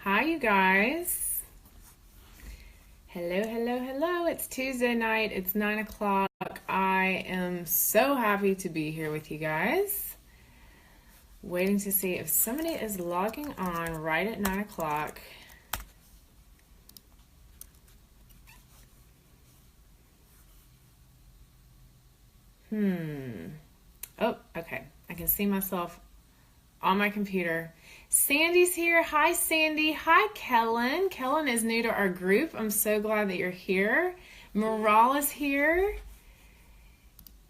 Hi, you guys. Hello, hello, hello. It's Tuesday night. It's 9 o'clock. I am so happy to be here with you guys. Waiting to see if somebody is logging on right at 9 o'clock. Oh, okay. I can see myself on my computer. Sandy's here. Hi, Sandy. Hi, Kellen. Kellen is new to our group. I'm so glad that you're here. Moral is here.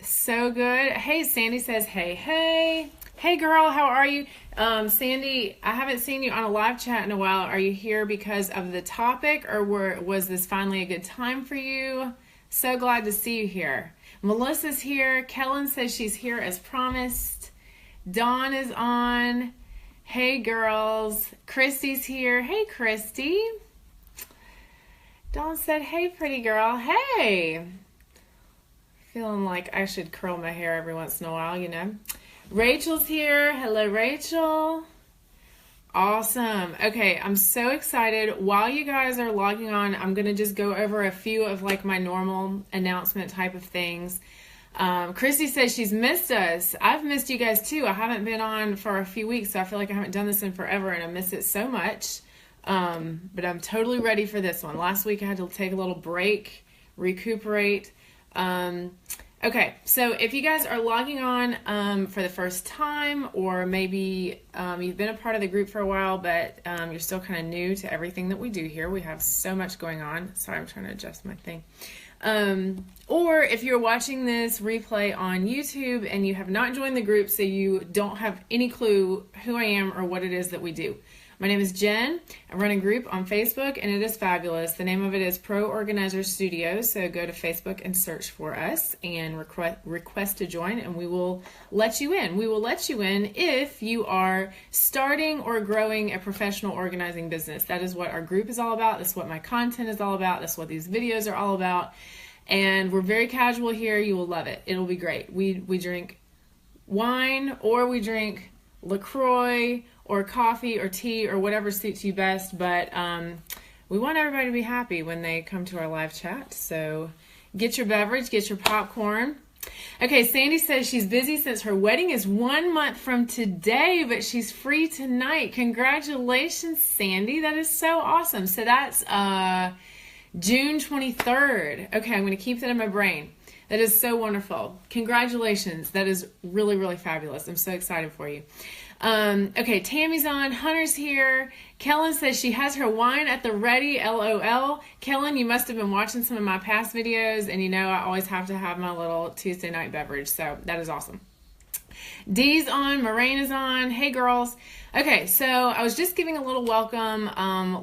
So good. Hey, Sandy says, hey, hey. Hey, girl, how are you? Sandy, I haven't seen you on a live chat in a while. Are you here because of the topic, or was this finally a good time for you? So glad to see you here. Melissa's here. Kellen says she's here as promised. Dawn is on. Hey, girls. Christy's here. Hey, Christy. Dawn said, hey, pretty girl. Hey. Feeling like I should curl my hair every once in a while, you know. Rachel's here. Hello, Rachel. Awesome. Okay, I'm so excited. While you guys are logging on, I'm going to just go over a few of like my normal announcement type of things. Christy says she's missed us. I've missed you guys too. I haven't been on for a few weeks, so I feel like I haven't done this in forever and I miss it so much. But I'm totally ready for this one. Last week I had to take a little break, recuperate. Okay, so if you guys are logging on for the first time, or maybe you've been a part of the group for a while, but you're still kind of new to everything that we do here. We have so much going on. Sorry, I'm trying to adjust my thing. Or if you're watching this replay on YouTube and you have not joined the group, so you don't have any clue who I am or what it is that we do. My name is Jen. I run a group on Facebook, and it is fabulous. The name of it is Pro Organizer Studio, so go to Facebook and search for us and request to join, and we will let you in. We will let you in if you are starting or growing a professional organizing business. That is what our group is all about. That's what my content is all about. That's what these videos are all about. And we're very casual here. You will love it. It'll be great. We drink wine, or we drink LaCroix, or coffee or tea or whatever suits you best, but we want everybody to be happy when they come to our live chat. So get your beverage, get your popcorn. Okay, Sandy says she's busy since her wedding is 1 month from today, but she's free tonight. Congratulations, Sandy. That is so awesome. So that's June 23rd. Okay, I'm going to keep that in my brain. That is so wonderful. Congratulations. That is really, really fabulous. I'm so excited for you. Okay, Tammy's on. Hunter's here. Kellen says she has her wine at the ready. LOL. Kellen, you must have been watching some of my past videos, and you know I always have to have my little Tuesday night beverage, so that is awesome. Dee's on. Moraine is on. Hey, girls. Okay, so I was just giving a little welcome,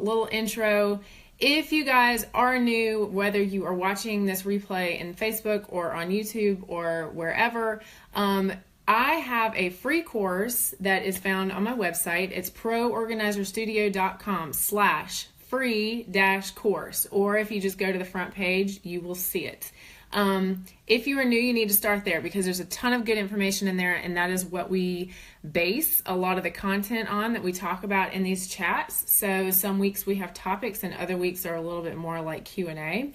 little intro. If you guys are new, whether you are watching this replay in Facebook or on YouTube or wherever, I have a free course that is found on my website. It's proorganizerstudio.com/free-course. Or if you just go to the front page, you will see it. If you are new, you need to start there because there's a ton of good information in there, and that is what we base a lot of the content on that we talk about in these chats. So some weeks we have topics and other weeks are a little bit more like Q&A.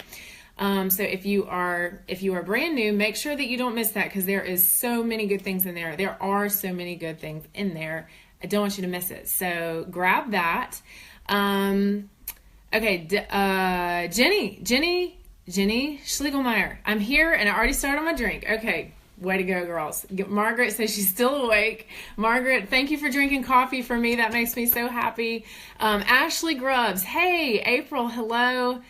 So if you are brand new, make sure that you don't miss that because there is so many good things in there. There are so many good things in there. I don't want you to miss it. So grab that. Okay, Jenny Schlegelmeyer. I'm here and I already started my drink. Okay, way to go, girls. Margaret says she's still awake. Margaret, thank you for drinking coffee for me. That makes me so happy. Ashley Grubbs. Hey, April, hello.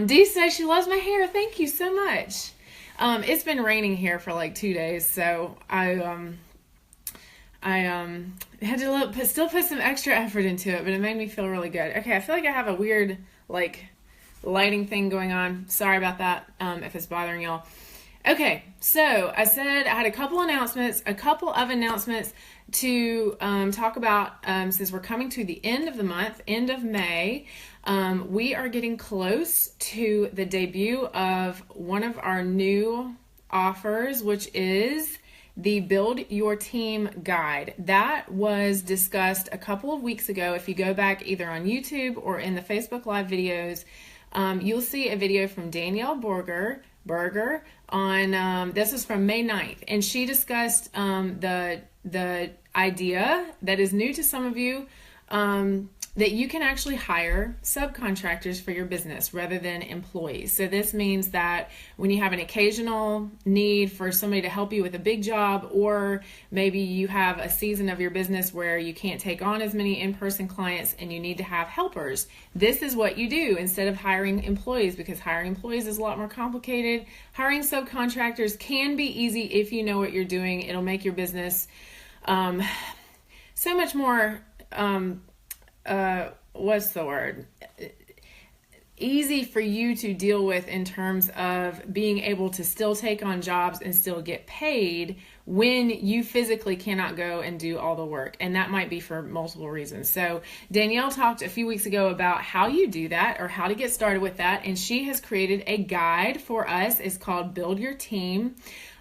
Dee says she loves my hair. Thank you so much. It's been raining here for like 2 days, so I had to still put some extra effort into it, but it made me feel really good. Okay, I feel like I have a weird like lighting thing going on. Sorry about that, if it's bothering y'all. Okay, so I said I had a couple of announcements to talk about since we're coming to the end of the month, end of May. We are getting close to the debut of one of our new offers, which is the Build Your Team guide. That was discussed a couple of weeks ago. If you go back either on YouTube or in the Facebook Live videos, you'll see a video from Danielle Boerger on, this is from May 9th, and she discussed the idea that is new to some of you, that you can actually hire subcontractors for your business rather than employees. So this means that when you have an occasional need for somebody to help you with a big job, or maybe you have a season of your business where you can't take on as many in-person clients and you need to have helpers, this is what you do instead of hiring employees, because hiring employees is a lot more complicated. Hiring subcontractors can be easy if you know what you're doing. It'll make your business so much more what's the word? Easy for you to deal with in terms of being able to still take on jobs and still get paid when you physically cannot go and do all the work. And that might be for multiple reasons. So Danielle talked a few weeks ago about how you do that, or how to get started with that. And she has created a guide for us. It's called Build Your Team.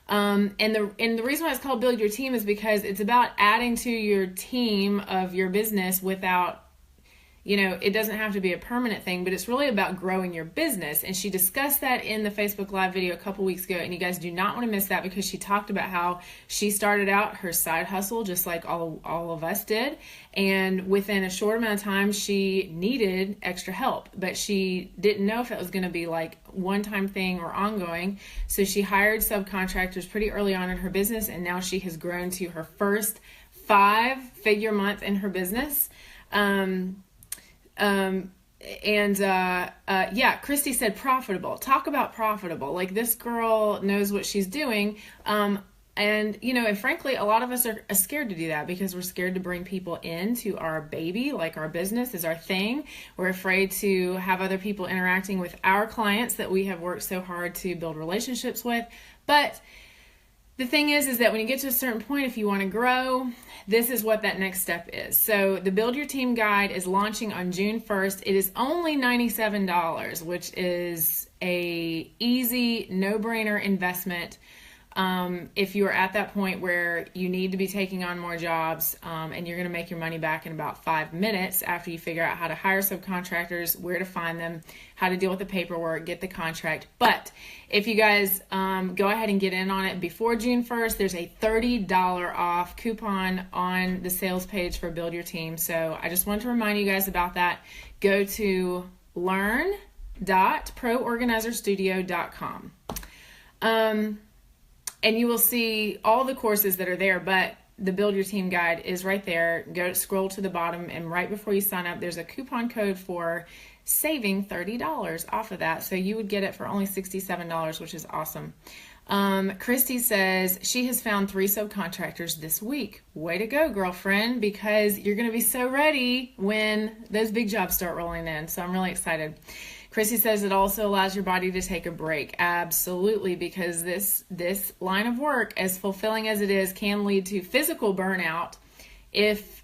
And the reason why it's called Build Your Team is because it's about adding to your team of your business without, it doesn't have to be a permanent thing, but it's really about growing your business. And she discussed that in the Facebook Live video a couple weeks ago. And you guys do not want to miss that, because she talked about how she started out her side hustle just like all of us did. And within a short amount of time, she needed extra help, but she didn't know if it was going to be like one-time thing or ongoing. So she hired subcontractors pretty early on in her business. And now she has grown to her first 5-figure month in her business. Christy said profitable. Talk about profitable. Like, this girl knows what she's doing. And frankly, a lot of us are scared to do that because we're scared to bring people into our baby, like our business is our thing. We're afraid to have other people interacting with our clients that we have worked so hard to build relationships with. But the thing is that when you get to a certain point, if you want to grow, this is what that next step is. So the Build Your Team guide is launching on June 1st. It is only $97, which is a easy, no-brainer investment. If you are at that point where you need to be taking on more jobs, and you're going to make your money back in about 5 minutes after you figure out how to hire subcontractors, where to find them, how to deal with the paperwork, get the contract. But if you guys go ahead and get in on it before June 1st, there's a $30 off coupon on the sales page for Build Your Team. So I just wanted to remind you guys about that. Go to learn.proorganizerstudio.com. And you will see all the courses that are there, but the Build Your Team guide is right there. Scroll to the bottom, and right before you sign up, there's a coupon code for saving $30 off of that. So you would get it for only $67, which is awesome. Christy says she has found 3 subcontractors this week. Way to go, girlfriend, because you're going to be so ready when those big jobs start rolling in. So I'm really excited. Chrissy says it also allows your body to take a break. Absolutely, because this line of work, as fulfilling as it is, can lead to physical burnout. If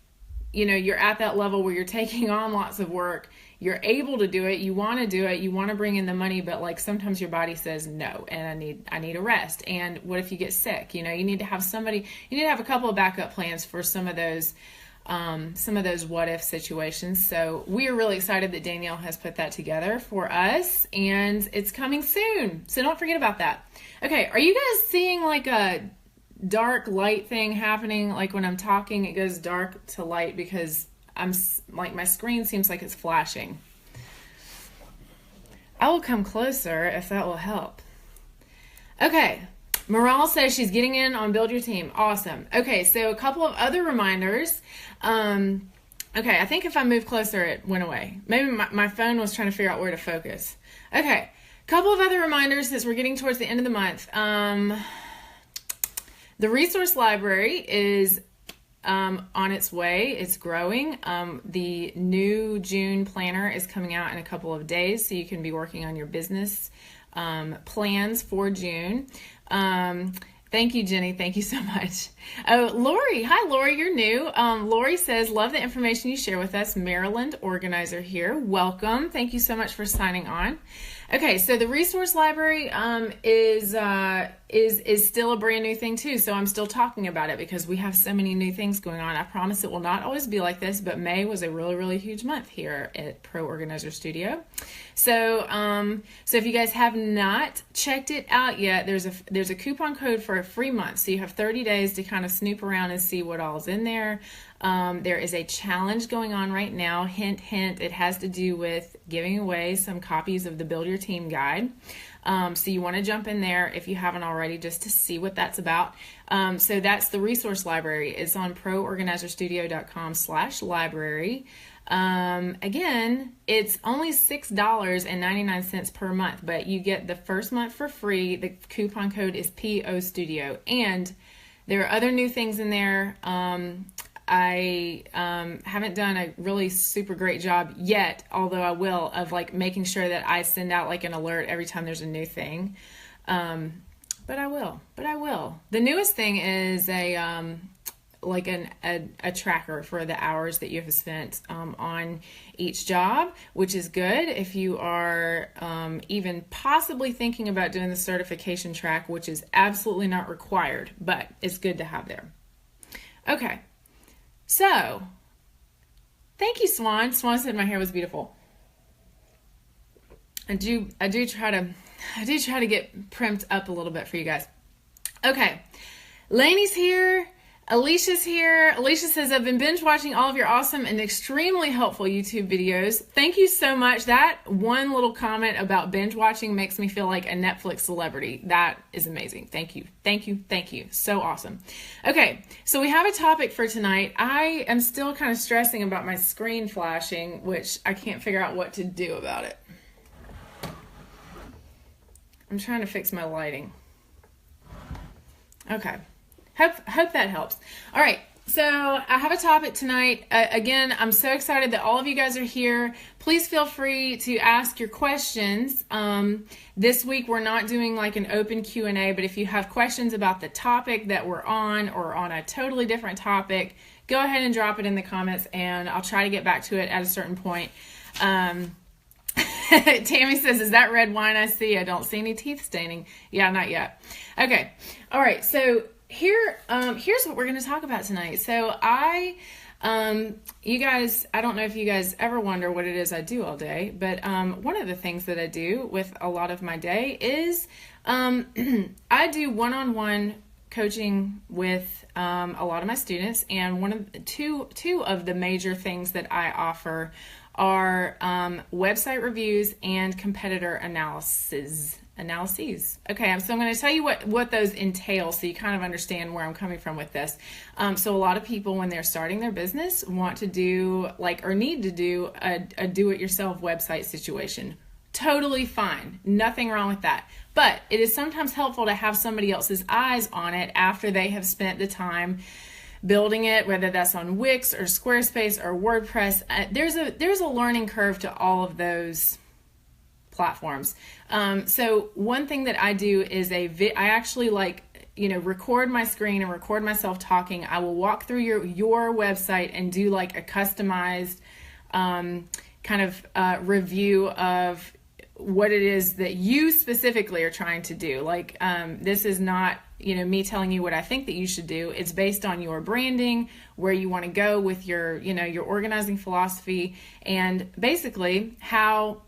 you're at that level where you're taking on lots of work, you're able to do it, you want to do it, you want to bring in the money, but like sometimes your body says no, and I need a rest. And what if you get sick? You need to have a couple of backup plans for some of those what if situations. So we are really excited that Danielle has put that together for us, and it's coming soon. So don't forget about that. Okay. Are you guys seeing like a dark light thing happening? Like when I'm talking, it goes dark to light because I'm like, my screen seems like it's flashing. I will come closer if that will help. Okay. Maral says she's getting in on Build Your Team. Awesome. Okay, so a couple of other reminders. Okay, I think if I move closer, it went away. Maybe my phone was trying to figure out where to focus. Okay, a couple of other reminders since we're getting towards the end of the month. The resource library is on its way. It's growing. The new June planner is coming out in a couple of days, so you can be working on your business plans for June. Thank you, Jenny. Thank you so much. Oh, Lori. Hi, Lori. You're new. Lori says, love the information you share with us. Maryland organizer here. Welcome. Thank you so much for signing on. Okay, so the resource library is still a brand new thing too. So I'm still talking about it because we have so many new things going on. I promise it will not always be like this, but May was a really, really huge month here at Pro Organizer Studio. So so if you guys have not checked it out yet, there's a coupon code for a free month. So you have 30 days to kind of snoop around and see what all's in there. There is a challenge going on right now. Hint, hint, it has to do with giving away some copies of the Build Your Team guide. So you want to jump in there if you haven't already just to see what that's about. So that's the resource library. It's on proorganizerstudio.com/library. Again, it's only $6.99 per month, but you get the first month for free. The coupon code is POSTUDIO. And there are other new things in there. I haven't done a really super great job yet, although I will, of like making sure that I send out like an alert every time there's a new thing. But I will. The newest thing is a tracker for the hours that you have spent on each job, which is good if you are even possibly thinking about doing the certification track, which is absolutely not required, but it's good to have there. Okay. So, thank you, Swan. Swan said my hair was beautiful. I do try to get primed up a little bit for you guys. Okay, Lainey's here. Alicia's here. Alicia says, I've been binge watching all of your awesome and extremely helpful YouTube videos. Thank you so much. That one little comment about binge watching makes me feel like a Netflix celebrity. That is amazing. Thank you. Thank you. Thank you. So awesome. Okay, so we have a topic for tonight. I am still kind of stressing about my screen flashing, which I can't figure out what to do about it. I'm trying to fix my lighting. Okay. Hope that helps. All right, so I have a topic tonight. Again, I'm so excited that all of you guys are here. Please feel free to ask your questions. This week we're not doing like an open Q&A, but if you have questions about the topic that we're on or on a totally different topic, go ahead and drop it in the comments and I'll try to get back to it at a certain point. Tammy says, is that red wine I see? I don't see any teeth staining. Yeah, not yet. Okay, all right, so here's what we're going to talk about tonight. So you guys, I don't know if you guys ever wonder what it is I do all day, but one of the things that I do with a lot of my day is I do one-on-one coaching with a lot of my students, and one of two of the major things that I offer are website reviews and competitor analyses. Okay, so I'm going to tell you what those entail so you kind of understand where I'm coming from with this. So a lot of people, when they're starting their business, want to do or need to do a do-it-yourself website situation. Totally fine. Nothing wrong with that. But it is sometimes helpful to have somebody else's eyes on it after they have spent the time building it, whether that's on Wix or Squarespace or WordPress. There's a learning curve to all of those platforms. So one thing that I do is I actually record my screen and record myself talking. I will walk through your website and do like a customized review of what it is that you specifically are trying to do. Like this is not me telling you what I think that you should do. It's based on your branding, where you want to go with your organizing philosophy, and basically how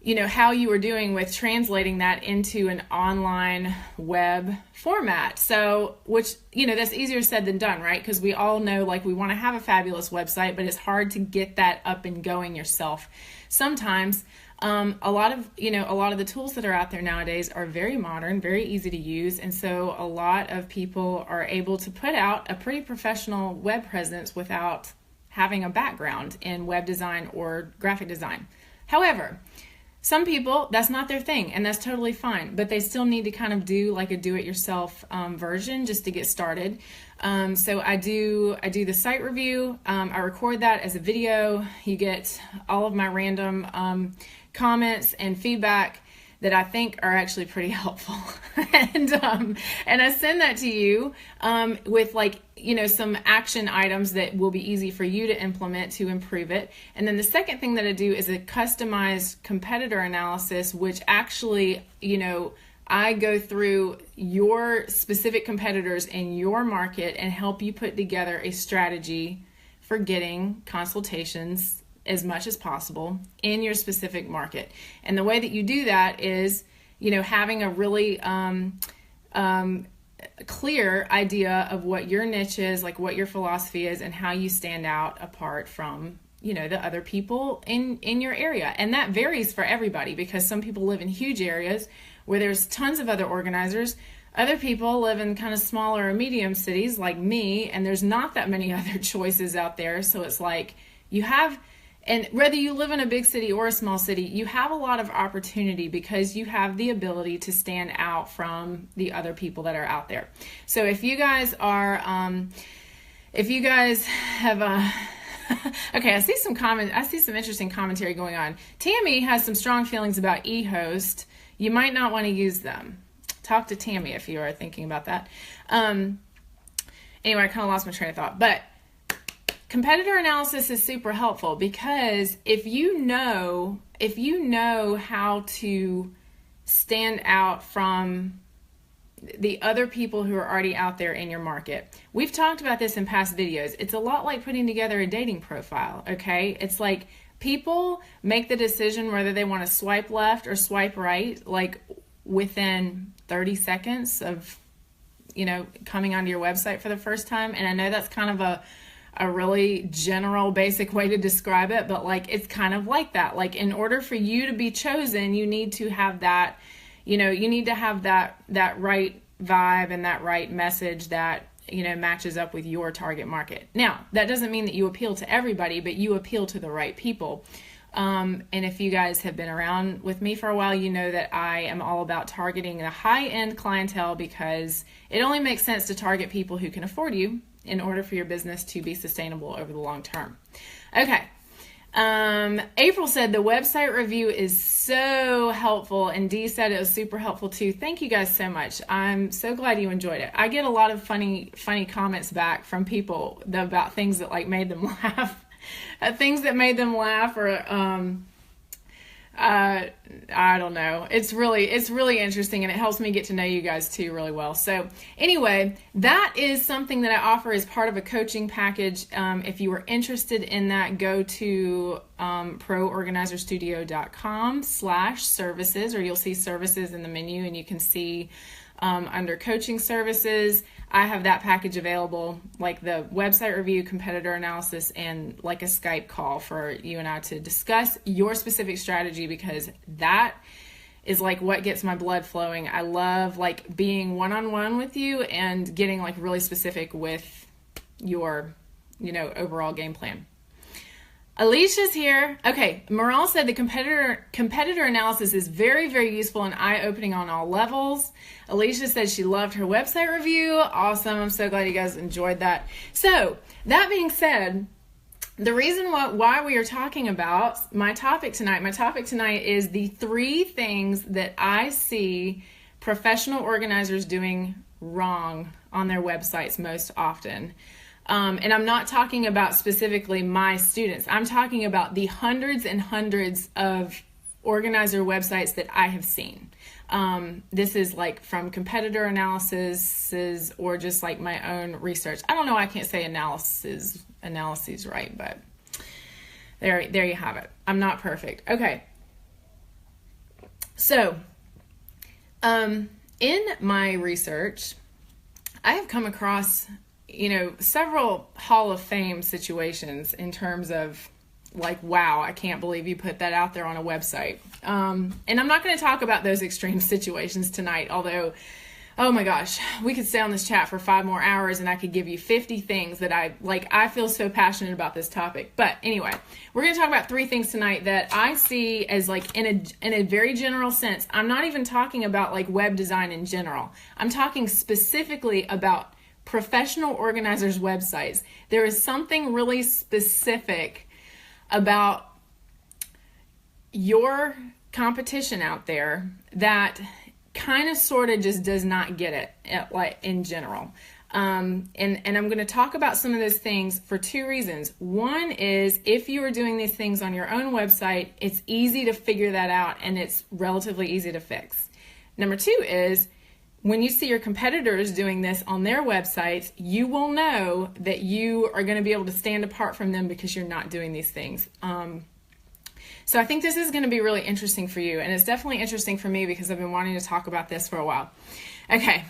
you are doing with translating that into an online web format. So, which, that's easier said than done, right? Because we all know, we want to have a fabulous website, but it's hard to get that up and going yourself. Sometimes, a lot of the tools that are out there nowadays are very modern, very easy to use. And so a lot of people are able to put out a pretty professional web presence without having a background in web design or graphic design. However, some people, that's not their thing, and that's totally fine, but they still need to kind of do like a do-it-yourself version just to get started. So I do the site review. I record that as a video. You get all of my random comments and feedback that I think are actually pretty helpful. And I send that to you with like, some action items that will be easy for you to implement to improve it. And then the second thing that I do is a customized competitor analysis, which actually, I go through your specific competitors in your market and help you put together a strategy for getting consultations as much as possible in your specific market. And the way that you do that is, having a really clear idea of what your niche is, like what your philosophy is, and how you stand out apart from the other people in your area. And that varies for everybody, because some people live in huge areas where there's tons of other organizers. Other people live in kind of smaller or medium cities like me, and there's not that many other choices out there. So it's like and whether you live in a big city or a small city, you have a lot of opportunity because you have the ability to stand out from the other people that are out there. So if you guys have, okay, I see some interesting commentary going on. Tammy has some strong feelings about eHost. You might not want to use them. Talk to Tammy if you are thinking about that. Anyway, I kind of lost my train of thought, but competitor analysis is super helpful because if you know how to stand out from the other people who are already out there in your market. We've talked about this in past videos. It's a lot like putting together a dating profile, okay? It's like people make the decision whether they want to swipe left or swipe right, like within 30 seconds of, coming onto your website for the first time. And I know that's kind of a really general, basic way to describe it, but like it's kind of like that. Like in order for you to be chosen, you need to have that, you need to have that right vibe and that right message that, matches up with your target market. Now, that doesn't mean that you appeal to everybody, but you appeal to the right people. And if you guys have been around with me for a while, you know that I am all about targeting the high-end clientele because it only makes sense to target people who can afford you in order for your business to be sustainable over the long term. Okay. April said the website review is so helpful, and Dee said it was super helpful too. Thank you guys so much. I'm so glad you enjoyed it. I get a lot of funny comments back from people about things that like made them laugh, things that made them laugh, or I don't know. It's really interesting, and it helps me get to know you guys too really well. So anyway, that is something that I offer as part of a coaching package. If you are interested in that, go to proorganizerstudio.com/services, or you'll see services in the menu, and you can see under coaching services, I have that package available, like the website review, competitor analysis, and like a Skype call for you and I to discuss your specific strategy, because that is like what gets my blood flowing. I love like being one-on-one with you and getting like really specific with your, overall game plan. Alicia's here. Okay, Moral said the competitor analysis is very, very useful and eye-opening on all levels. Alicia said she loved her website review. Awesome. I'm so glad you guys enjoyed that. So, that being said, the reason why we are talking about my topic tonight is the 3 things that I see professional organizers doing wrong on their websites most often. And I'm not talking about specifically my students. I'm talking about the hundreds and hundreds of organizer websites that I have seen. This is like from competitor analysis or just like my own research. I don't know, I can't say analyses right, but there you have it. I'm not perfect. Okay. So, in my research, I have come across several Hall of Fame situations in terms of like, wow, I can't believe you put that out there on a website. And I'm not going to talk about those extreme situations tonight, although, oh my gosh, we could stay on this chat for 5 more hours and I could give you 50 things that I feel so passionate about this topic. But anyway, we're going to talk about 3 things tonight that I see as like in a very general sense. I'm not even talking about like web design in general. I'm talking specifically about professional organizers' websites. There is something really specific about your competition out there that kind of sort of just does not get it, like in general. And I'm going to talk about some of those things for two reasons. One is, if you are doing these things on your own website, it's easy to figure that out and it's relatively easy to fix. Number two is, when you see your competitors doing this on their websites, you will know that you are going to be able to stand apart from them because you're not doing these things. So I think this is going to be really interesting for you, and it's definitely interesting for me because I've been wanting to talk about this for a while. Okay.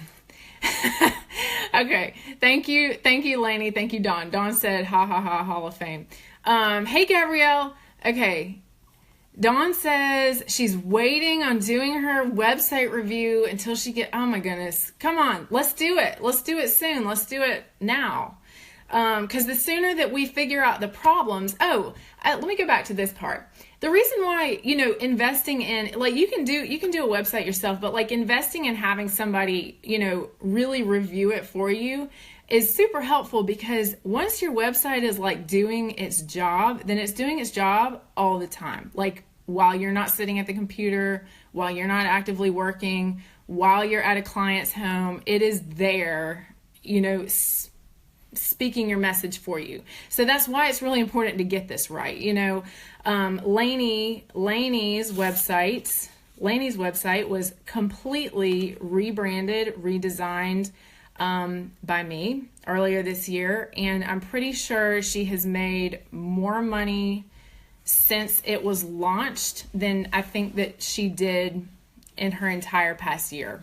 Okay. Thank you, Lainey. Thank you, Dawn. Dawn said, ha ha ha, Hall of Fame. Hey, Gabrielle. Okay. Dawn says she's waiting on doing her website review until oh my goodness. Come on. Let's do it. Let's do it soon. Let's do it now. Because the sooner that we figure out the problems, let me go back to this part. The reason why, investing in, like, you can do a website yourself, but like investing in having somebody, really review it for you is super helpful, because once your website is like doing its job, then it's doing its job all the time. Like, while you're not sitting at the computer, while you're not actively working, while you're at a client's home, it is there, speaking your message for you. So that's why it's really important to get this right. Lainey's website was completely rebranded, redesigned by me earlier this year, and I'm pretty sure she has made more money since it was launched than I think that she did in her entire past year,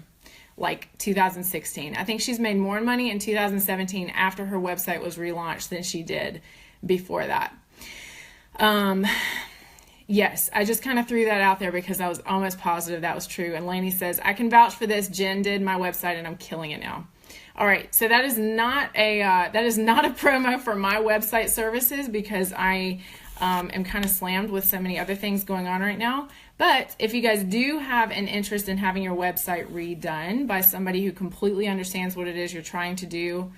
like 2016. I think she's made more money in 2017 after her website was relaunched than she did before that. Yes, I just kind of threw that out there because I was almost positive that was true. And Lainey says, I can vouch for this. Jen did my website and I'm killing it now. All right, so that is not a promo for my website services, because I am kind of slammed with so many other things going on right now. But if you guys do have an interest in having your website redone by somebody who completely understands what it is you're trying to do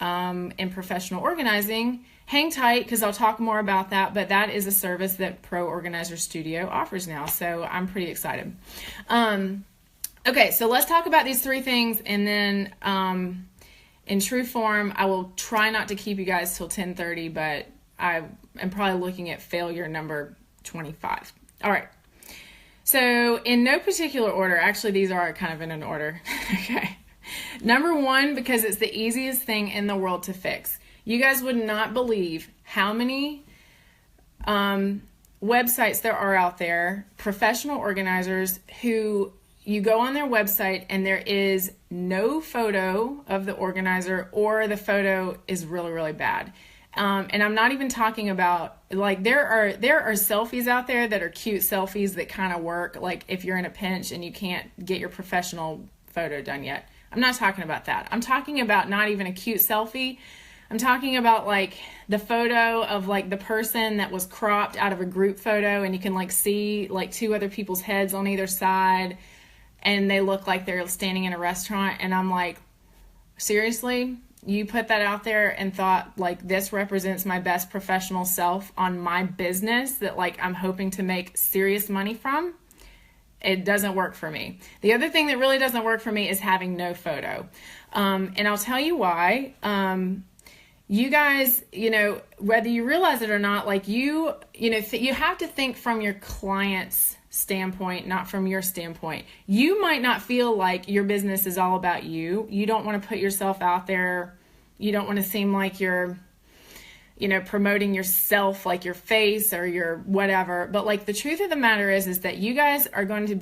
in professional organizing, hang tight, because I'll talk more about that. But that is a service that Pro Organizer Studio offers now, so I'm pretty excited. Okay, so let's talk about these three things, and then in true form, I will try not to keep you guys till 10:30, but I am probably looking at failure number 25. All right. So in no particular order, actually these are kind of in an order. Okay. Number one, because it's the easiest thing in the world to fix. You guys would not believe how many websites there are out there, professional organizers, who you go on their website and there is no photo of the organizer, or the photo is really, really bad. And I'm not even talking about, like, there are selfies out there that are cute selfies that kind of work, like if you're in a pinch and you can't get your professional photo done yet. I'm not talking about that. I'm talking about not even a cute selfie. I'm talking about like the photo of like the person that was cropped out of a group photo, and you can like see like two other people's heads on either side, and they look like they're standing in a restaurant. And I'm like, seriously? You put that out there and thought like this represents my best professional self on my business that like I'm hoping to make serious money from? It doesn't work for me. The other thing that really doesn't work for me is having no photo. And I'll tell you why. You guys, whether you realize it or not, like you have to think from your client's standpoint, not from your standpoint. You might not feel like your business is all about you. You don't want to put yourself out there. You don't want to seem like you're, promoting yourself, like your face or your whatever. But like the truth of the matter is that you guys are going to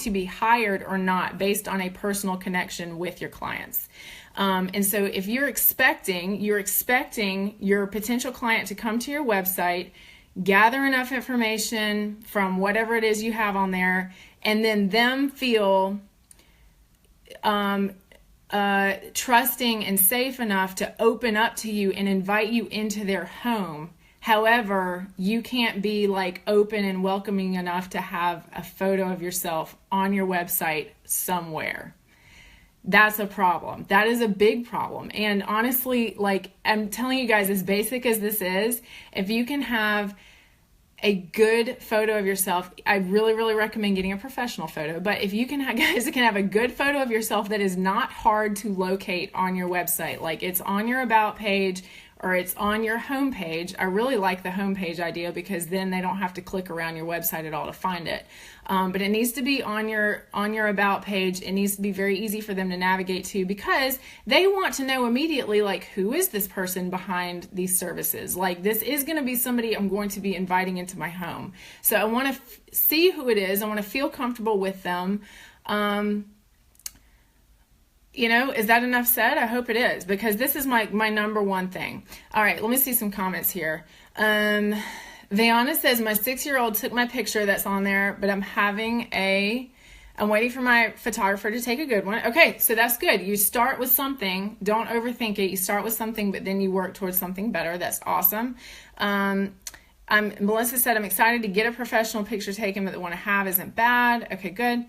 be hired or not based on a personal connection with your clients. And so if you're expecting your potential client to come to your website, gather enough information from whatever it is you have on there, and then them feel trusting and safe enough to open up to you and invite you into their home. However, you can't be like open and welcoming enough to have a photo of yourself on your website somewhere. That's a problem. That is a big problem. And honestly, like I'm telling you guys, as basic as this is, if you can have a good photo of yourself. I really, really recommend getting a professional photo. But if you can, guys, can have a good photo of yourself that is not hard to locate on your website, like it's on your about page or it's on your home page. I really like the home page idea because then they don't have to click around your website at all to find it. But it needs to be on your about page. It needs to be very easy for them to navigate to because they want to know immediately, like, who is this person behind these services? Like, this is going to be somebody I'm going to be inviting into my home. So I want to see who it is. I want to feel comfortable with them. Is that enough said? I hope it is, because this is my number one thing. All right, let me see some comments here. Viana says, my 6-year-old took my picture that's on there, but I'm waiting for my photographer to take a good one. Okay, so that's good. You start with something. Don't overthink it. You start with something, but then you work towards something better. That's awesome. Melissa said, I'm excited to get a professional picture taken, but the one I have isn't bad. Okay, good.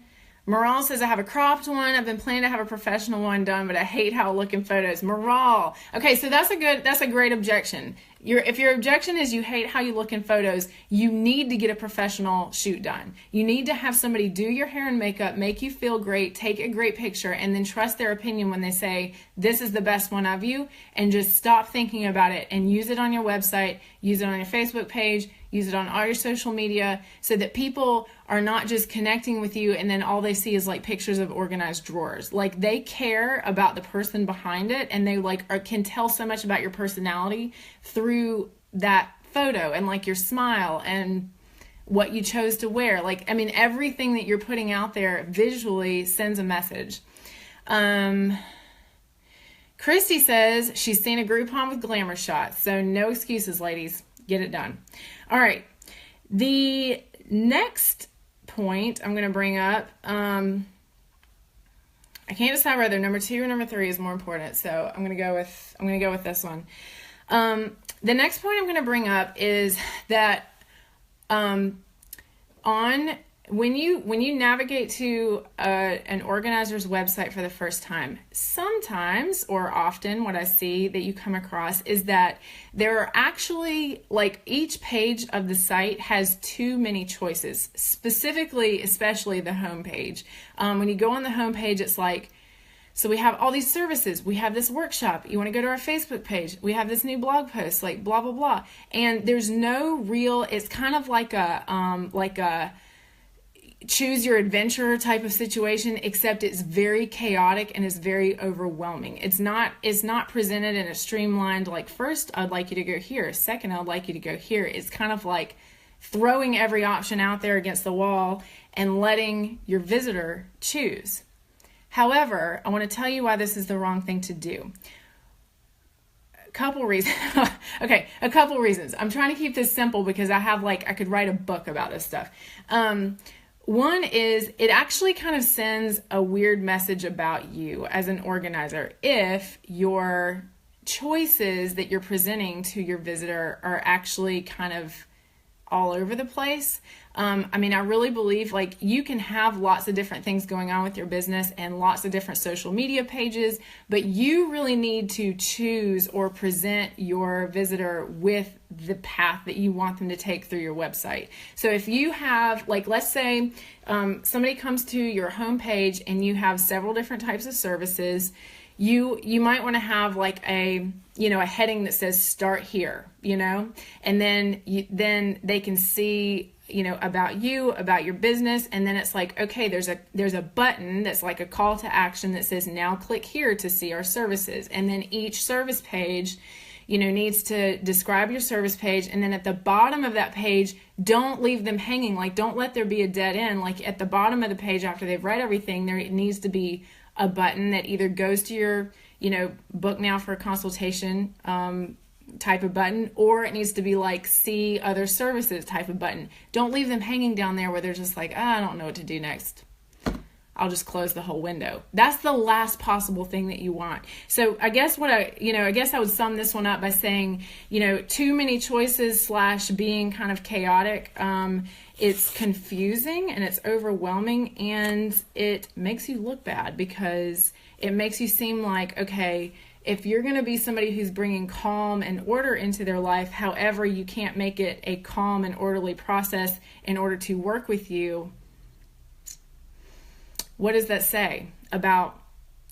Moral says, I have a cropped one. I've been planning to have a professional one done, but I hate how I look in photos. Moral. Okay, so that's a great objection. If your objection is you hate how you look in photos, you need to get a professional shoot done. You need to have somebody do your hair and makeup, make you feel great, take a great picture, and then trust their opinion when they say, this is the best one of you, and just stop thinking about it and use it on your website, use it on your Facebook page, use it on all your social media so that people are not just connecting with you and then all they see is like pictures of organized drawers. Like, they care about the person behind it, and they can tell so much about your personality through that photo and like your smile and what you chose to wear. Everything that you're putting out there visually sends a message. Christy says she's seen a Groupon with glamour shots, so no excuses, ladies. Get it done. All right. The next point I'm going to bring up, I can't decide whether number 2 or number 3 is more important, so I'm going to go with this one. The next point I'm going to bring up is that when you navigate to an organizer's website for the first time, sometimes or often what I see that you come across is that there are actually, like, each page of the site has too many choices, especially the home page. When you go on the home page, it's like, so we have all these services. We have this workshop. You want to go to our Facebook page. We have this new blog post, like blah, blah, blah. And there's no real, it's kind of like a choose your adventure type of situation, except it's very chaotic and it's very overwhelming. It's not presented in a streamlined, like, first I'd like you to go here, second I'd like you to go here. It's kind of like throwing every option out there against the wall and letting your visitor choose. However, I want to tell you why this is the wrong thing to do. A couple reasons. Okay, a couple reasons. I'm trying to keep this simple because I could write a book about this stuff. One is it actually kind of sends a weird message about you as an organizer if your choices that you're presenting to your visitor are actually kind of all over the place. I really believe, like, you can have lots of different things going on with your business and lots of different social media pages, but you really need to choose or present your visitor with the path that you want them to take through your website. So if you have, like, let's say somebody comes to your homepage and you have several different types of services, you might want to have like a heading that says start here, and then they can see, about you, about your business. And then it's like, okay, there's a button that's like a call to action that says now click here to see our services. And then each service page, needs to describe your service page. And then at the bottom of that page, don't leave them hanging. Like, don't let there be a dead end. Like, at the bottom of the page, after they've read everything, there needs to be a button that either goes to your, book now for a consultation type of button, or it needs to be like see other services type of button. Don't leave them hanging down there where they're just like, I don't know what to do next. I'll just close the whole window. That's the last possible thing that you want. So I guess I would sum this one up by saying, too many choices / being kind of chaotic. It's confusing and it's overwhelming, and it makes you look bad because it makes you seem like, okay, if you're going to be somebody who's bringing calm and order into their life, however, you can't make it a calm and orderly process in order to work with you, what does that say about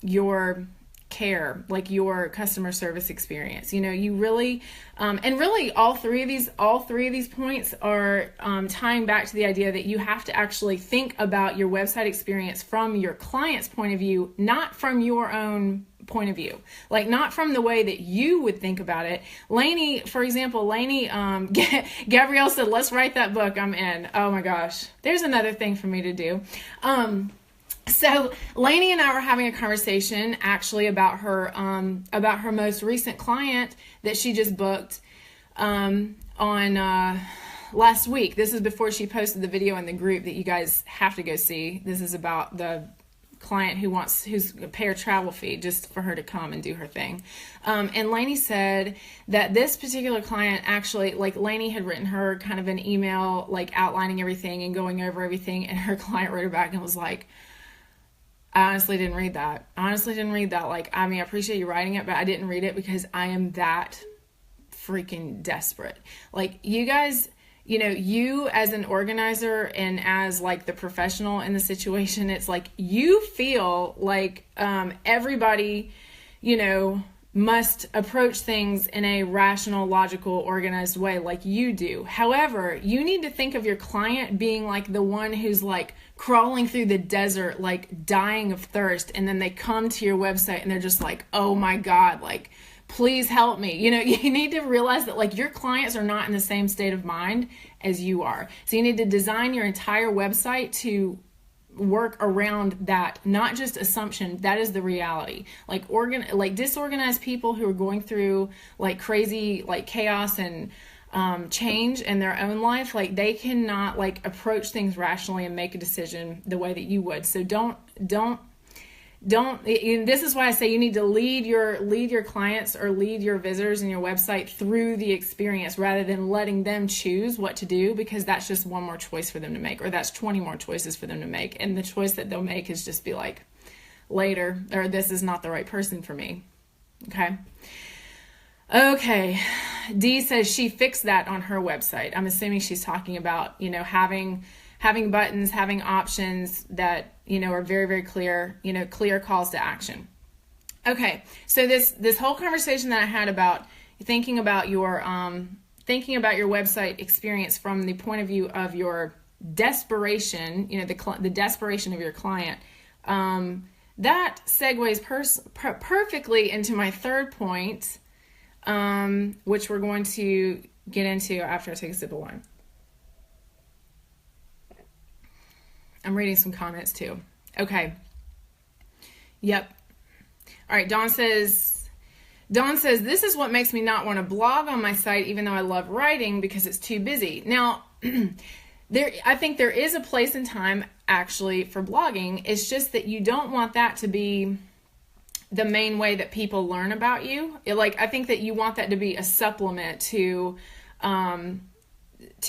your care, like your customer service experience? You know, you really, and really all three of these points are tying back to the idea that you have to actually think about your website experience from your client's point of view, not from your own point of view, like not from the way that you would think about it. Lainey, for example, Gabrielle said, let's write that book. I'm in. Oh my gosh. There's another thing for me to do. So Lainey and I were having a conversation actually about her most recent client that she just booked on last week. This is before she posted the video in the group that you guys have to go see. This is about the client who's pay her travel fee just for her to come and do her thing. And Lainey said that this particular client actually, like Lainey had written her kind of an email, like outlining everything and going over everything. And her client wrote her back and was like, I honestly didn't read that. Like, I mean, I appreciate you writing it, but I didn't read it because I am that freaking desperate. Like, you guys, you know, you as an organizer and as like the professional in the situation, it's like you feel like everybody, you know, must approach things in a rational, logical, organized way like you do. However, you need to think of your client being like the one who's like crawling through the desert, like dying of thirst. And then they come to your website and they're just like, oh my God, like, please help me. You know, you need to realize that like your clients are not in the same state of mind as you are. So you need to design your entire website to work around that, not just assumption. That is the reality. Like disorganized people who are going through like crazy, like chaos and change in their own life, like they cannot like approach things rationally and make a decision the way that you would. So don't, and this is why I say you need to lead your clients or lead your visitors in your website through the experience rather than letting them choose what to do, because that's just one more choice for them to make, or that's 20 more choices for them to make. And the choice that they'll make is just be like, later, or this is not the right person for me. Okay. Dee says she fixed that on her website. I'm assuming she's talking about, you know, having buttons, having options that, you know, are very, very clear, you know, clear calls to action. Okay. So this whole conversation that I had about thinking about your website experience from the point of view of your desperation, you know, the desperation of your client, that segues perfectly into my third point, which we're going to get into after I take a sip of wine. I'm reading some comments too. Okay. Yep. All right. Dawn says, this is what makes me not want to blog on my site, even though I love writing, because it's too busy. Now, I think there is a place and time actually for blogging. It's just that you don't want that to be the main way that people learn about you. I think that you want that to be a supplement to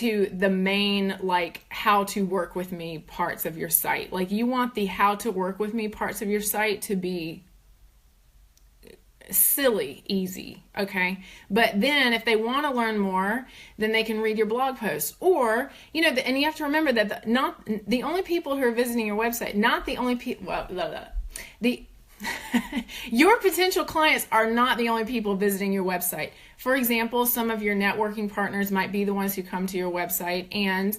the main, like, how to work with me parts of your site. Like, you want the how to work with me parts of your site to be silly easy, okay? But then if they want to learn more, then they can read your blog posts. Or, you know, and you have to remember that not the only people who are visiting your website, not the only people, your potential clients are not the only people visiting your website. For example, some of your networking partners might be the ones who come to your website, and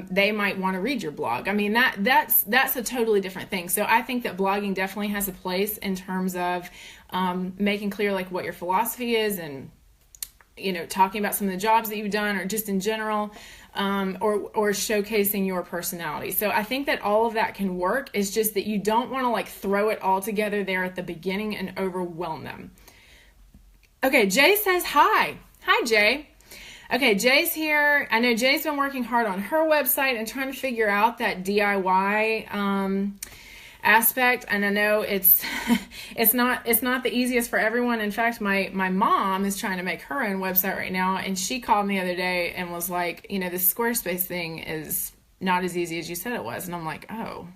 they might want to read your blog. I mean, that's a totally different thing. So I think that blogging definitely has a place in terms of making clear like what your philosophy is, and, you know, talking about some of the jobs that you've done, or just in general, or showcasing your personality. So I think that all of that can work. It's just that you don't want to like throw it all together there at the beginning and overwhelm them. Okay, Jay says hi. Hi, Jay. Okay, Jay's here. I know Jay's been working hard on her website and trying to figure out that DIY aspect. And I know it's not the easiest for everyone. In fact, my mom is trying to make her own website right now, and she called me the other day and was like, you know, this Squarespace thing is not as easy as you said it was. And I'm like, oh,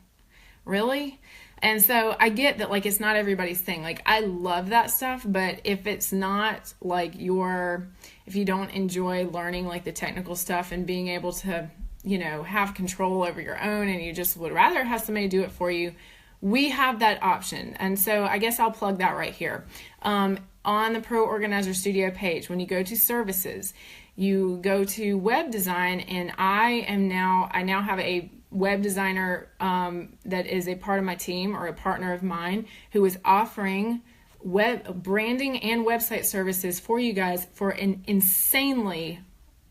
really? And so I get that, like, it's not everybody's thing. Like, I love that stuff, but if it's not like if you don't enjoy learning like the technical stuff and being able to, have control over your own, and you just would rather have somebody do it for you, we have that option. And so I guess I'll plug that right here. On the Pro Organizer Studio page, when you go to services, you go to web design, and I now have a web designer that is a part of my team, or a partner of mine, who is offering web branding and website services for you guys for an insanely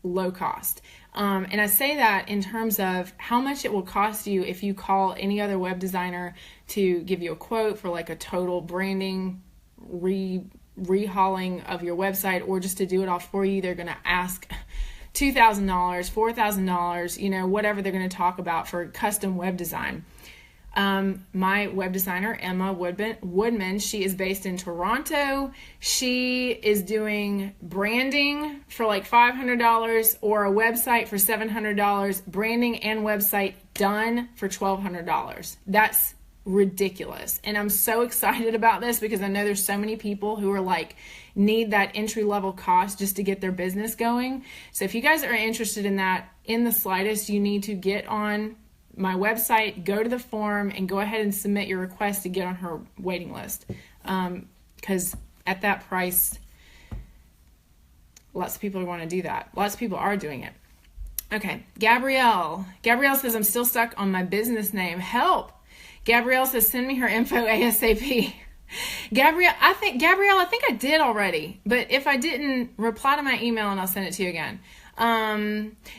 low cost. And I say that in terms of how much it will cost you if you call any other web designer to give you a quote for like a total branding rehauling of your website, or just to do it all for you. They're going to ask $2,000, $4,000, whatever they're going to talk about for custom web design. My web designer, Emma Woodman, she is based in Toronto. She is doing branding for like $500, or a website for $700, branding and website done for $1,200. That's ridiculous. And I'm so excited about this because I know there's so many people who are like, need that entry level cost just to get their business going. So if you guys are interested in that in the slightest, you need to get on my website, go to the form, and go ahead and submit your request to get on her waiting list. Because at that price, lots of people want to do that. Lots of people are doing it. Okay, Gabrielle says, I'm still stuck on my business name. Help! Gabrielle says, send me her info ASAP. Gabrielle, I think I did already, but if I didn't, reply to my email and I'll send it to you again.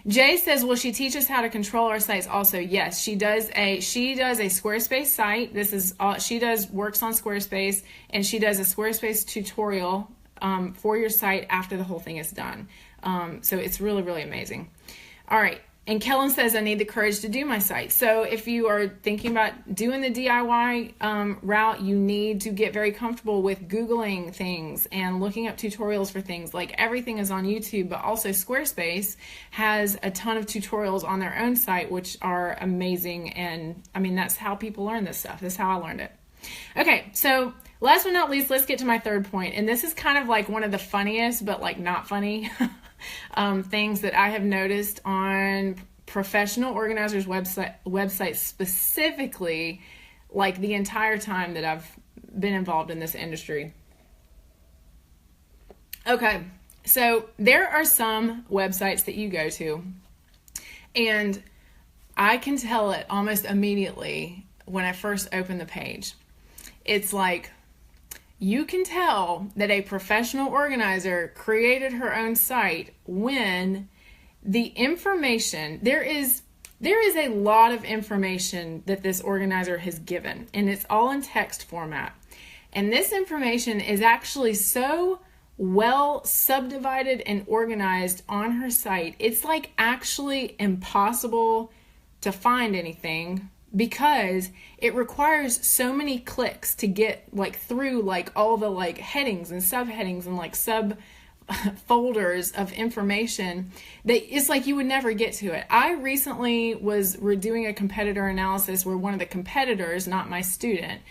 Jay says, will she teach us how to control our sites also? Yes, she does a Squarespace site. This is all she does, works on Squarespace, and she does a Squarespace tutorial for your site after the whole thing is done. So it's really, really amazing. All right. And Kellen says, I need the courage to do my site. So if you are thinking about doing the DIY route, you need to get very comfortable with Googling things and looking up tutorials for things. Like, everything is on YouTube, but also Squarespace has a ton of tutorials on their own site, which are amazing. And I mean, that's how people learn this stuff. That's how I learned it. Okay, so last but not least, let's get to my third point. And this is kind of like one of the funniest, but like not funny things that I have noticed on professional organizers' websites specifically, like the entire time that I've been involved in this industry. Okay, so there are some websites that you go to, and I can tell it almost immediately when I first open the page. It's like, you can tell that a professional organizer created her own site when the information, there is a lot of information that this organizer has given, and it's all in text format. And this information is actually so well subdivided and organized on her site, it's like actually impossible to find anything, because it requires so many clicks to get like through like all the like headings and subheadings and like sub folders of information that it's like you would never get to it. I recently was doing a competitor analysis where one of the competitors, not my student,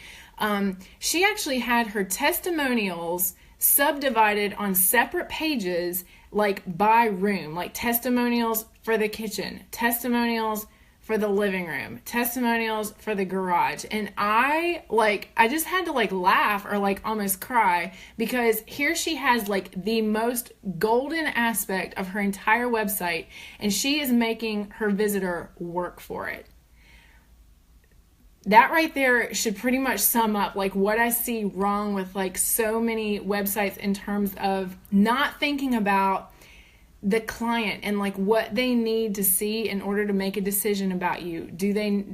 she actually had her testimonials subdivided on separate pages, like by room, like testimonials for the kitchen, testimonials for the living room, testimonials for the garage. And I just had to like laugh or like almost cry, because here she has like the most golden aspect of her entire website, and she is making her visitor work for it. That right there should pretty much sum up like what I see wrong with like so many websites in terms of not thinking about the client and like what they need to see in order to make a decision about you. Do they,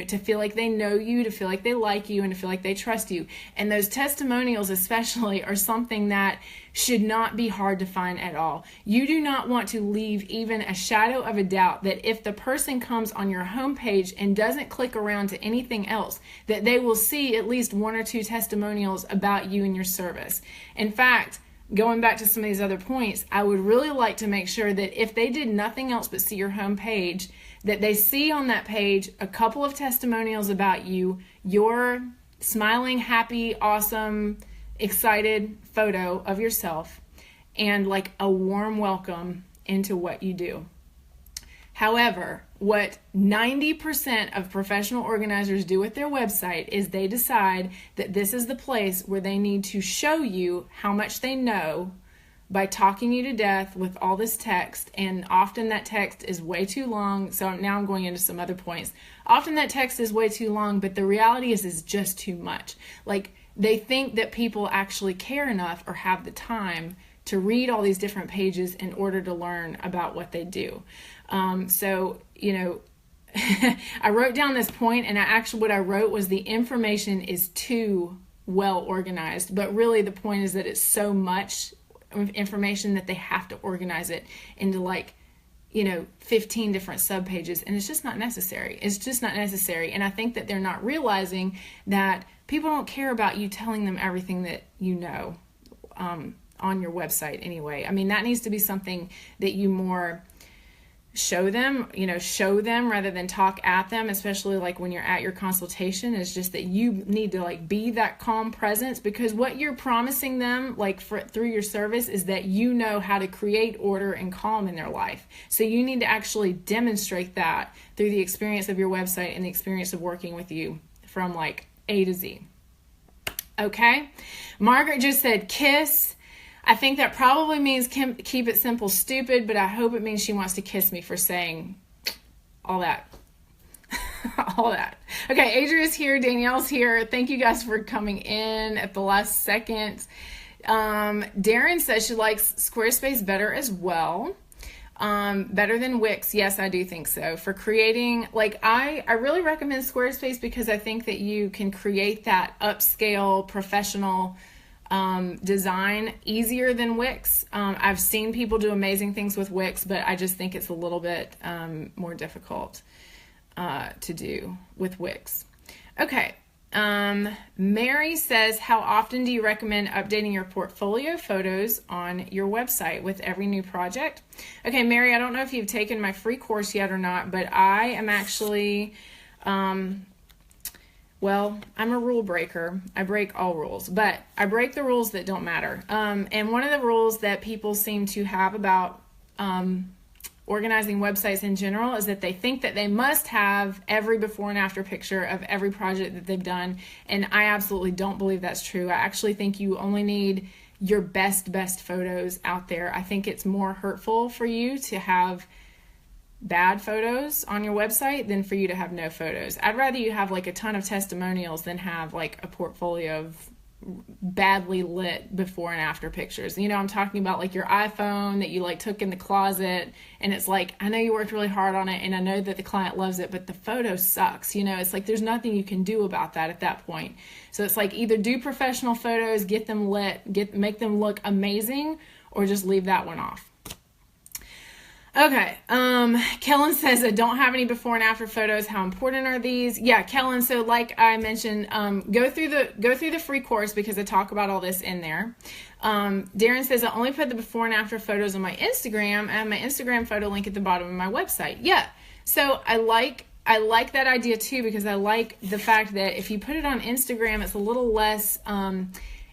to feel like they know you, to feel like they like you, and to feel like they trust you. And those testimonials especially are something that should not be hard to find at all. You do not want to leave even a shadow of a doubt that if the person comes on your homepage and doesn't click around to anything else, that they will see at least one or two testimonials about you and your service. In fact, going back to some of these other points, I would really like to make sure that if they did nothing else but see your homepage, that they see on that page a couple of testimonials about you, your smiling, happy, awesome, excited photo of yourself and like a warm welcome into what you do. However, what 90% of professional organizers do with their website is they decide that this is the place where they need to show you how much they know by talking you to death with all this text, and often that text is way too long. So now I'm going into some other points. Often that text is way too long, but the reality is just too much. Like, they think that people actually care enough or have the time to read all these different pages in order to learn about what they do. So, you know, I wrote down this point, and what I wrote was the information is too well organized, but really the point is that it's so much information that they have to organize it into, like, you know, 15 different subpages, and it's just not necessary. It's just not necessary. And I think that they're not realizing that people don't care about you telling them everything that you know on your website anyway. I mean, that needs to be something that you more show them rather than talk at them, especially like when you're at your consultation. Is just that you need to like be that calm presence, because what you're promising them like through your service is that you know how to create order and calm in their life. So you need to actually demonstrate that through the experience of your website and the experience of working with you from like A to Z. Okay. Margaret just said kiss. I think that probably means keep it simple, stupid, but I hope it means she wants to kiss me for saying all that. All that. Okay, Adria's here. Danielle's here. Thank you guys for coming in at the last second. Darren says she likes Squarespace better as well. Better than Wix. Yes, I do think so. For creating, like, I really recommend Squarespace because I think that you can create that upscale professional design easier than Wix. I've seen people do amazing things with Wix, but I just think it's a little bit more difficult to do with Wix. Okay. Mary says, how often do you recommend updating your portfolio photos on your website with every new project? Okay, Mary, I don't know if you've taken my free course yet or not, but I am actually, well, I'm a rule breaker. I break all rules, but I break the rules that don't matter. And one of the rules that people seem to have about organizing websites in general is that they think that they must have every before and after picture of every project that they've done. And I absolutely don't believe that's true. I actually think you only need your best photos out there. I think it's more hurtful for you to have bad photos on your website than for you to have no photos. I'd rather you have like a ton of testimonials than have like a portfolio of badly lit before and after pictures. You know, I'm talking about like your iPhone that you like took in the closet, and it's like, I know you worked really hard on it and I know that the client loves it, but the photo sucks. You know, it's like there's nothing you can do about that at that point. So it's like either do professional photos, get them lit, make them look amazing, or just leave that one off. Okay, Kellen says, I don't have any before and after photos. How important are these? Yeah, Kellen, so like I mentioned, go through the free course because I talk about all this in there. Darren says, I only put the before and after photos on my Instagram. I have my Instagram photo link at the bottom of my website. Yeah, so I like that idea too, because I like the fact that if you put it on Instagram, it's a little less,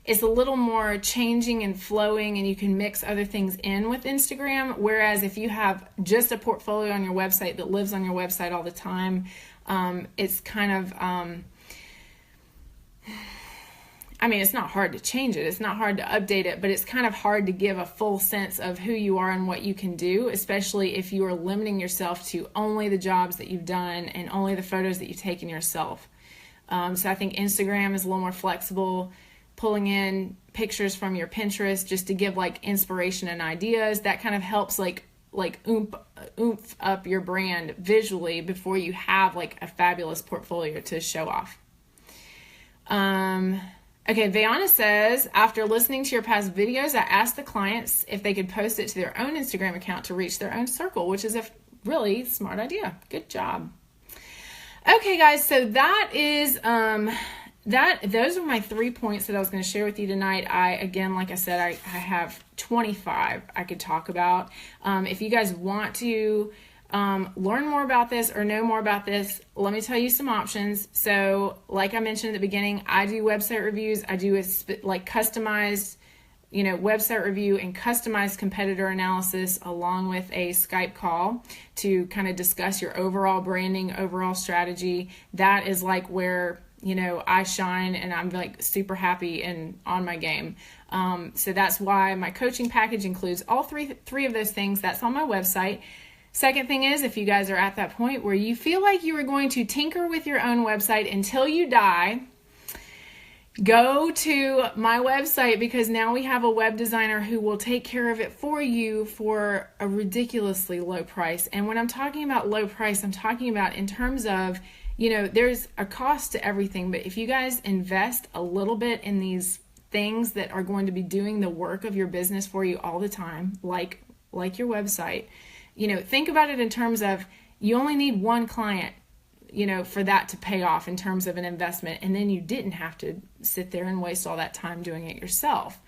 it's a little more changing and flowing, and you can mix other things in with Instagram. Whereas if you have just a portfolio on your website that lives on your website all the time, it's kind of, I mean, it's not hard to change it. It's not hard to update it, but it's kind of hard to give a full sense of who you are and what you can do, especially if you are limiting yourself to only the jobs that you've done and only the photos that you've taken yourself. So I think Instagram is a little more flexible, pulling in pictures from your Pinterest just to give like inspiration and ideas. That kind of helps like oomph up your brand visually before you have like a fabulous portfolio to show off. Okay, Vayana says, after listening to your past videos, I asked the clients if they could post it to their own Instagram account to reach their own circle, which is a really smart idea. Good job. Okay, guys, so that is those are my 3 points that I was going to share with you tonight. Again, like I said, I have 25 I could talk about. If you guys want to learn more about this or know more about this, let me tell you some options. So like I mentioned at the beginning, I do website reviews. I do like customized, website review and customized competitor analysis along with a Skype call to kind of discuss your overall branding, overall strategy. That is like where, I shine and I'm like super happy and on my game. So that's why my coaching package includes all three of those things. That's on my website. Second thing is, if you guys are at that point where you feel like you are going to tinker with your own website until you die, go to my website, because now we have a web designer who will take care of it for you for a ridiculously low price. And when I'm talking about low price, I'm talking about in terms of, there's a cost to everything. But if you guys invest a little bit in these things that are going to be doing the work of your business for you all the time, like your website, think about it in terms of you only need one client, for that to pay off in terms of an investment. And then you didn't have to sit there and waste all that time doing it yourself.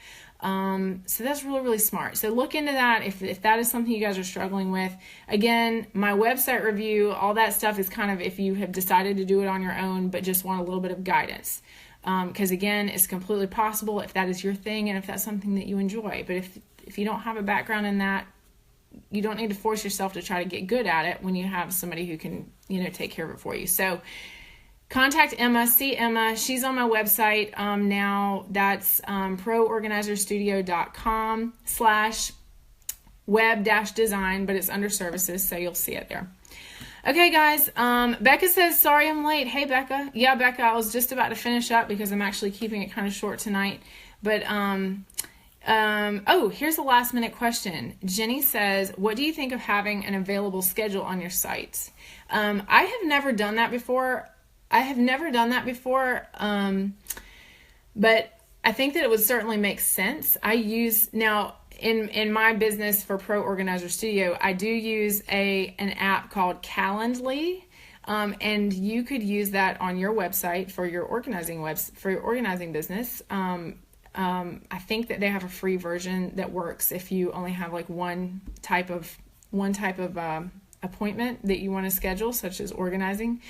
So that's really, really smart. So look into that if that is something you guys are struggling with. Again, my website review, all that stuff is kind of if you have decided to do it on your own, but just want a little bit of guidance. Because again, it's completely possible if that is your thing and if that's something that you enjoy. But if you don't have a background in that, you don't need to force yourself to try to get good at it when you have somebody who can, take care of it for you. So contact Emma, see Emma. She's on my website now. That's proorganizerstudio.com/web-design, but it's under services, so you'll see it there. Okay, guys. Becca says, sorry I'm late. Hey, Becca. Yeah, Becca, I was just about to finish up because I'm actually keeping it kind of short tonight. But here's a last minute question. Jenny says, what do you think of having an available schedule on your site? I have never done that before. But I think that it would certainly make sense. I use now in my business for Pro Organizer Studio, I do use an app called Calendly. And you could use that on your website for your organizing business. I think that they have a free version that works if you only have like one type of appointment that you want to schedule, such as organizing.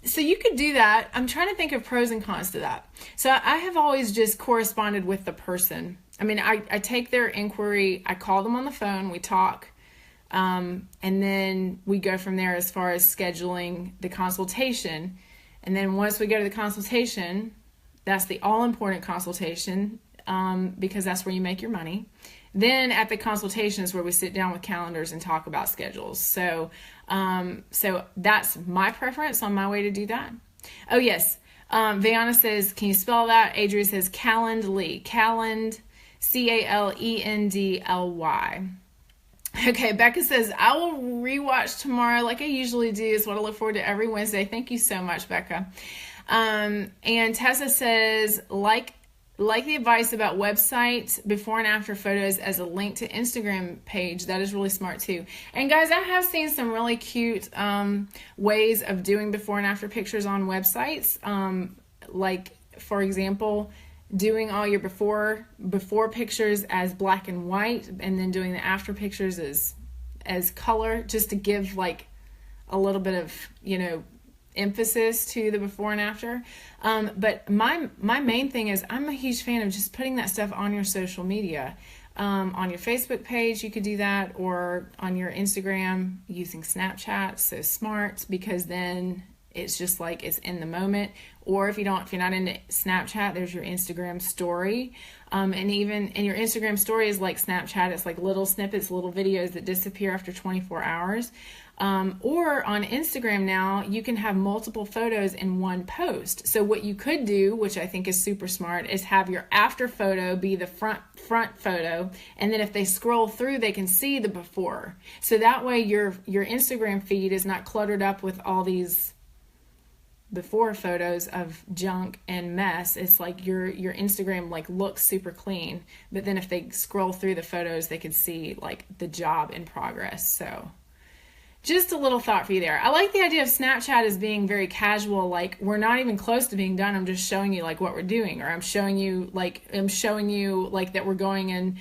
So you could do that. I'm trying to think of pros and cons to that. So I have always just corresponded with the person. I mean, I take their inquiry, I call them on the phone, we talk, and then we go from there as far as scheduling the consultation. And then once we go to the consultation, that's the all-important consultation, because that's where you make your money. Then at the consultation is where we sit down with calendars and talk about schedules. So that's my preference on my way to do that. Oh, yes. Viana says, can you spell that? Adria says Calendly. Calendly. Okay, Becca says, I will rewatch tomorrow like I usually do. Is what I look forward to every Wednesday. Thank you so much, Becca. And Tessa says, like the advice about websites, before and after photos as a link to Instagram page. That is really smart too. And guys, I have seen some really cute ways of doing before and after pictures on websites. Like, for example, doing all your before pictures as black and white, and then doing the after pictures as color, just to give like a little bit of, emphasis to the before and after. But my main thing is I'm a huge fan of just putting that stuff on your social media. On your Facebook page, you could do that, or on your Instagram using Snapchat. So smart, because then it's just like it's in the moment. Or if you're not into Snapchat, there's your Instagram story. And your Instagram story is like Snapchat. It's like little snippets, little videos that disappear after 24 hours. Or on Instagram now, you can have multiple photos in one post. So what you could do, which I think is super smart, is have your after photo be the front photo. And then if they scroll through, they can see the before. So that way your Instagram feed is not cluttered up with all these before photos of junk and mess. It's like your Instagram like looks super clean, but then if they scroll through the photos, they could see like the job in progress. So just a little thought for you there. I like the idea of Snapchat as being very casual, like we're not even close to being done. I'm just showing you like what we're doing, or I'm showing you like that we're going and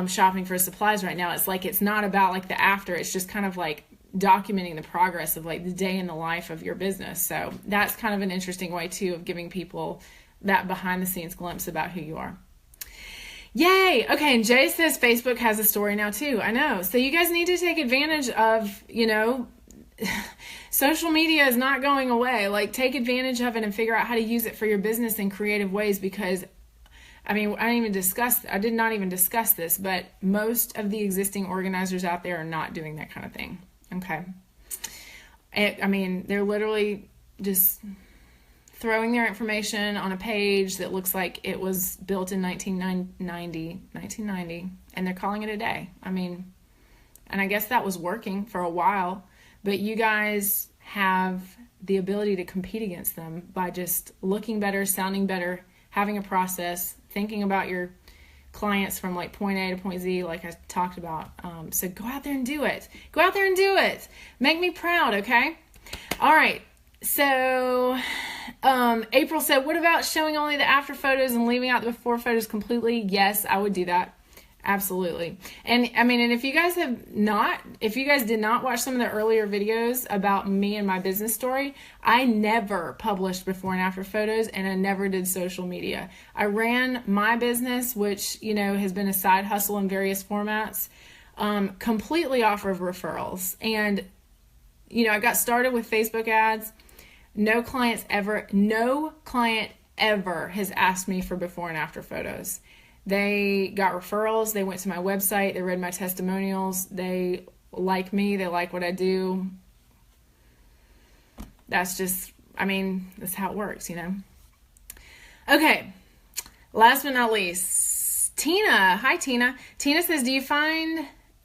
shopping for supplies right now. It's like, it's not about like the after. It's just kind of like documenting the progress of like the day in the life of your business. So that's kind of an interesting way too of giving people that behind the scenes glimpse about who you are. Yay. Okay. And Jay says Facebook has a story now too. I know. So you guys need to take advantage of, social media is not going away. Like, take advantage of it and figure out how to use it for your business in creative ways, because I did not even discuss this, but most of the existing organizers out there are not doing that kind of thing. Okay. They're literally just throwing their information on a page that looks like it was built in 1990, and they're calling it a day. And I guess that was working for a while, but you guys have the ability to compete against them by just looking better, sounding better, having a process, thinking about your clients from like point A to point Z, like I talked about. So go out there and do it. Go out there and do it. Make me proud, okay? All right. So April said, what about showing only the after photos and leaving out the before photos completely? Yes, I would do that. Absolutely. And if you guys did not watch some of the earlier videos about me and my business story, I never published before and after photos, and I never did social media. I ran my business, which, has been a side hustle in various formats, completely off of referrals. And, I got started with Facebook ads. No client ever has asked me for before and after photos. They got referrals. They went to my website. They read my testimonials. They like me. They like what I do. That's just, that's how it works, Okay. Last but not least, Tina. Hi, Tina. Tina says,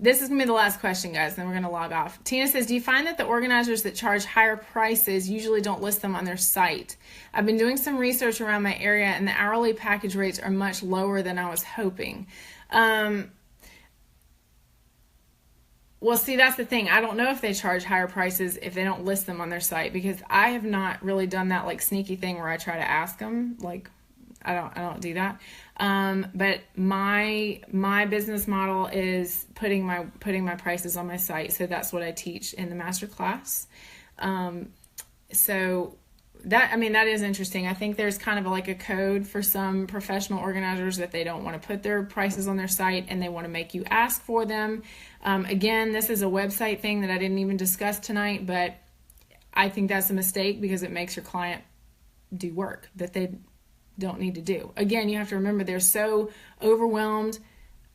this is going to be the last question, guys, then we're going to log off. Tina says, do you find that the organizers that charge higher prices usually don't list them on their site? I've been doing some research around my area, and the hourly package rates are much lower than I was hoping. Well, see, that's the thing. I don't know if they charge higher prices if they don't list them on their site, because I have not really done that like sneaky thing where I try to ask them. Like, I don't do that. But my business model is putting my prices on my site. So that's what I teach in the master class. So that is interesting. I think there's kind of like a code for some professional organizers that they don't want to put their prices on their site, and they want to make you ask for them. Again, this is a website thing that I didn't even discuss tonight, but I think that's a mistake, because it makes your client do work that they don't need to do. Again, you have to remember, they're so overwhelmed,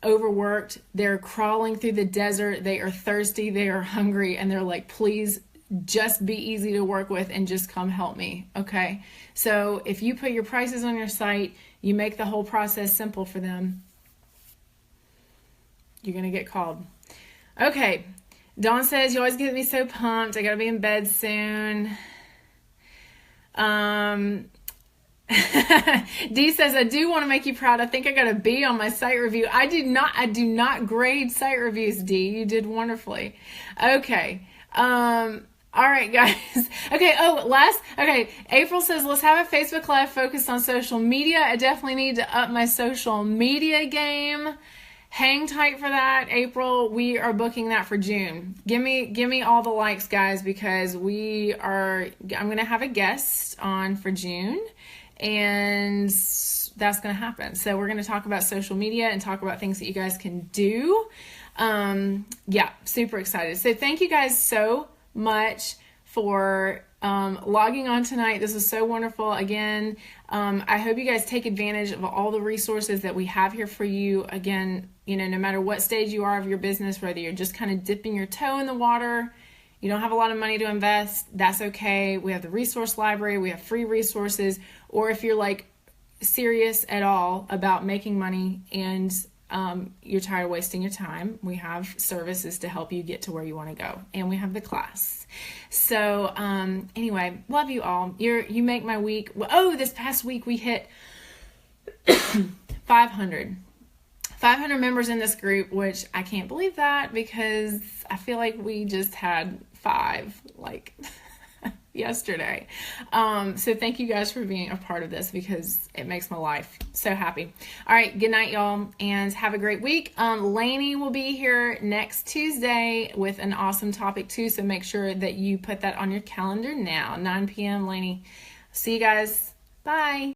overworked, they're crawling through the desert, they are thirsty, they are hungry, and they're like, please just be easy to work with and just come help me. Okay. So if you put your prices on your site, you make the whole process simple for them, you're going to get called. Okay. Dawn says, you always get me so pumped. I got to be in bed soon. Dee says, I do want to make you proud. I think I got a B on my site review. I do not grade site reviews, Dee. You did wonderfully. Okay. All right, guys. Okay. Okay. April says, let's have a Facebook Live focused on social media. I definitely need to up my social media game. Hang tight for that, April. We are booking that for June. Give me all the likes, guys, because I'm going to have a guest on for June. And that's going to happen. So we're going to talk about social media and talk about things that you guys can do. Yeah, super excited. So thank you guys so much for logging on tonight. This was so wonderful. Again, I hope you guys take advantage of all the resources that we have here for you. Again, no matter what stage you are of your business, whether you're just kind of dipping your toe in the water, you don't have a lot of money to invest, that's okay. We have the resource library, we have free resources, or if you're like serious at all about making money and you're tired of wasting your time, we have services to help you get to where you want to go, and we have the class. So anyway, love you all. You make my week. This past week we hit 500 members in this group, which I can't believe that, because I feel like we just had 5, yesterday. So thank you guys for being a part of this because it makes my life so happy. All right, good night, y'all, and have a great week. Lainey will be here next Tuesday with an awesome topic too, so make sure that you put that on your calendar now. 9 p.m. Lainey. See you guys. Bye.